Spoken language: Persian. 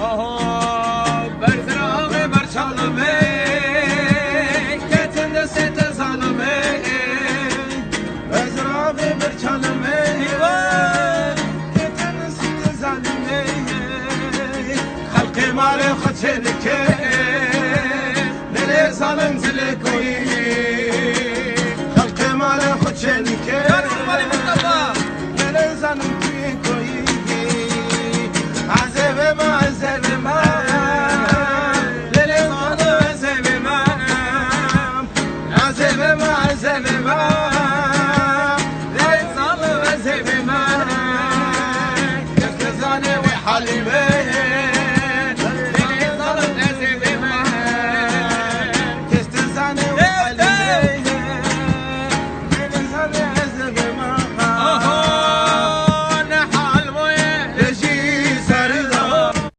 آها برزراغ برچالمه کتند ست ظالمه برزراغ برچالمه کتند ست ظالمه خلق مال خچل که نل ظالم زل کوی